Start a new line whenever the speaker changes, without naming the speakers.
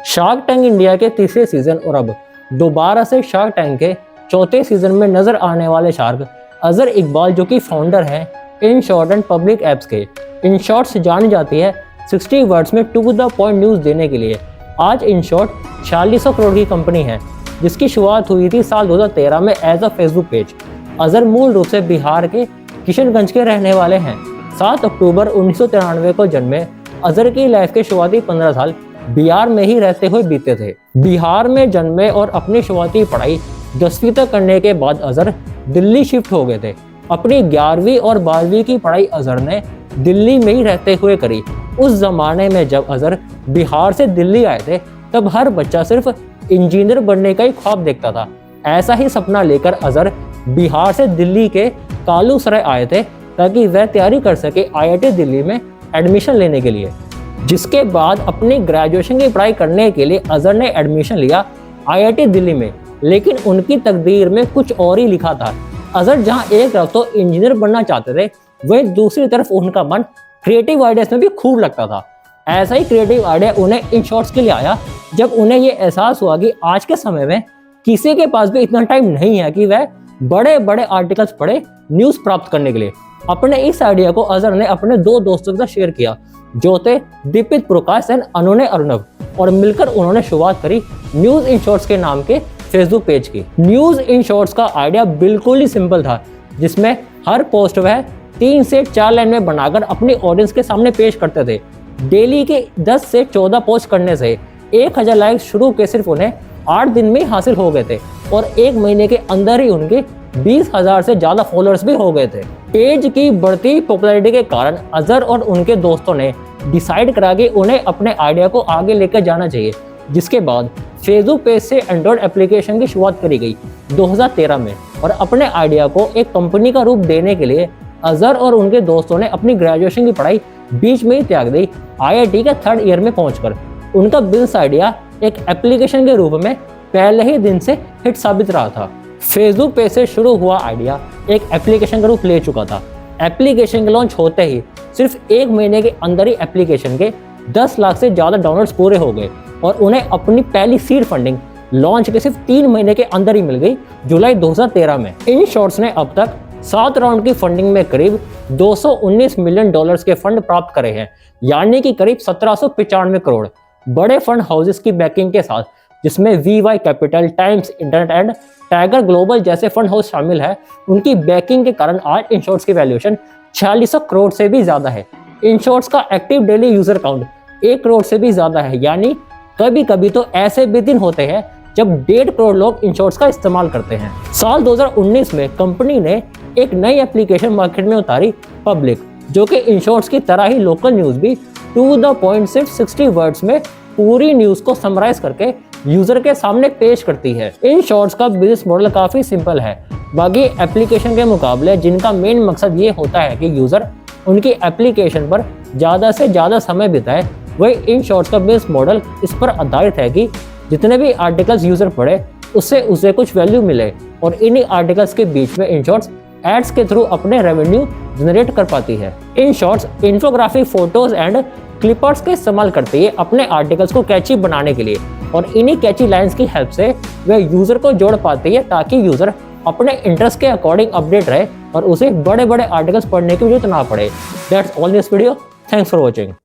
Shark tank India के तीसरे season और अब दोबारा से शार्क टैंक के चौथे सीजन में नजर आने वाले शार्क अजहर इकबाल, जो कि फाउंडर हैं Inshorts and public apps के। इन शॉर्ट से जानी जाती है 60 वर्ड्स में टू द पॉइंट न्यूज़ देने के लिए। आज इन शॉर्ट 4600 करोड़ की कंपनी है, जिसकी शुरुआत हुई थी साल 2013 में as a Facebook page. Azhar मूल रूप से बिहार के किशनगंज के रहने वाले हैं। 7 अक्टूबर 1993 को जन्मे अजहर की लाइफ के शुरुआती 15 साल बिहार में ही रहते हुए बीते थे। बिहार में जन्मे और अपनी शुरुआती पढ़ाई 10वीं तक करने के बाद अजहर दिल्ली शिफ्ट हो गए थे। अपनी 11वीं और 12वीं की पढ़ाई अजहर ने दिल्ली में ही रहते हुए करी। उस जमाने में जब अजहर बिहार से दिल्ली आए थे, तब हर बच्चा सिर्फ इंजीनियर बनने का ही ख्वाब देखता था। ऐसा ही सपना लेकर अजहर बिहार से दिल्ली के कालूसराय आए थे, ताकि वह तैयारी कर सके IIT दिल्ली में एडमिशन लेने के लिए। जिसके बाद अपनी ग्रेजुएशन की पढ़ाई करने के लिए अजहर ने एडमिशन लिया IIT दिल्ली में, लेकिन उनकी तकदीर में कुछ और ही लिखा था। अजहर जहां एक तरफ तो इंजीनियर बनना चाहते थे, वहीं दूसरी तरफ उनका मन क्रिएटिव आइडियाज में भी खूब लगता था। ऐसा ही क्रिएटिव आइडिया उन्हें इन शॉर्ट्स के लिए आया, जब उन्हें ये एहसास हुआ कि आज के समय में किसी के पास भी इतना टाइम नहीं है कि वह बड़े बड़े आर्टिकल्स पढ़े न्यूज़ प्राप्त करने के लिए। अपने इस आइडिया को अजहर ने अपने 2 दोस्तों के साथ शेयर किया, जो थे दीपित प्रकाश एंड अनुनय अर्नब, और मिलकर उन्होंने शुरुआत करी न्यूज़ इन शॉर्ट्स के नाम के फेसबुक पेज की। न्यूज़ इन शॉर्ट्स का आइडिया बिल्कुल ही सिंपल था, जिसमें हर पोस्ट वह 3 से 4 लाइन में बनाकर अपनी ऑडियंस के सामने पेश करते थे। डेली के 10 से 14 पोस्ट करने से 1000 लाइक्स शुरू के सिर्फ उन्हें 8 दिन में हासिल हो गए थे, और 1 महीने के अंदर ही उनके 20,000 से ज़्यादा फॉलोअर्स भी हो गए थे। पेज की बढ़ती पॉपुलैरिटी के कारण अजहर और उनके दोस्तों ने डिसाइड करा कि उन्हें अपने आइडिया को आगे लेकर जाना चाहिए। जिसके बाद फेसबुक पेज से एंड्रॉयड एप्लीकेशन की शुरुआत करी गई 2013 में, और अपने आइडिया को एक कंपनी का रूप देने के लिए अजहर और उनके दोस्तों ने अपनी ग्रेजुएशन की पढ़ाई बीच में ही त्याग दी। IIT के 3rd ईयर में पहुंचकर उनका बिजनेस आइडिया एक एप्लीकेशन के रूप में पहले ही दिन से हिट साबित रहा था। फेसबुक पेज से शुरू हुआ आइडिया एक एप्लीकेशन का रूप ले चुका था। एप्लीकेशन के लॉन्च होते ही सिर्फ 1 महीने के अंदर ही एप्लीकेशन के 10 लाख से ज़्यादा डाउनलोड्स पूरे हो गए, और उन्हें अपनी पहली सीड फंडिंग लॉन्च के सिर्फ 3 महीने के अंदर ही मिल गई, जुलाई 2013 में। इन शॉर्ट्स ने अब तक 7 राउंड की फंडिंग में करीब $219 मिलियन के फंड प्राप्त करे हैं, यानी कि करीब 1795 करोड़। बड़े फंड हाउसेस की बैकिंग के साथ, जिसमें VY capital, times internet and tiger global जैसे फंड हाउस शामिल है, उनकी बैकिंग के कारण आज इन शॉर्ट्स की वैल्यूएशन 4600 करोड़ से भी ज्यादा है। इन शॉर्ट्स का active daily user count 1 crore से भी ज्यादा है, यानी कभी कभी तो ऐसे भी दिन होते हैं जब 1.5 करोड़ लोग इन शॉर्ट्स का इस्तेमाल करते हैं। साल 2019 में कंपनी ने एक नई एप्लीकेशन मार्केट में उतारी, पब्लिक, जो कि इन शॉर्ट्स की तरह ही लोकल न्यूज़ भी टू द पॉइंट सिर्फ 60 वर्ड्स में पूरी न्यूज़ को समराइज करके यूजर के सामने पेश करती है। इन शॉर्ट्स का बिजनेस मॉडल काफी सिंपल है, बाकी एप्लीकेशन के मुकाबले, जिनका मेन मकसद ये होता है कि यूजर उनकी एप्लीकेशन पर ज़्यादा से ज़्यादा समय बिताए। वही इन शॉर्ट्स का बिजनेस मॉडल इस पर आधारित है कि जितने भी आर्टिकल्स यूजर पढ़े, उससे उसे कुछ वैल्यू मिले, और इन्हीं आर्टिकल्स के बीच में इन शॉर्ट्स एड्स के थ्रू अपने रेवेन्यू जनरेट कर पाती है। In shorts infographic, photos and Clippers का इस्तेमाल करती है अपने आर्टिकल्स को कैची बनाने के लिए, और इन्हीं कैची लाइंस की हेल्प से वह यूजर को जोड़ पाती है, ताकि यूजर अपने इंटरेस्ट के अकॉर्डिंग अपडेट रहे और उसे बड़े बड़े आर्टिकल्स पढ़ने की जरूरत ना पड़े। That's all this video. Thanks for watching.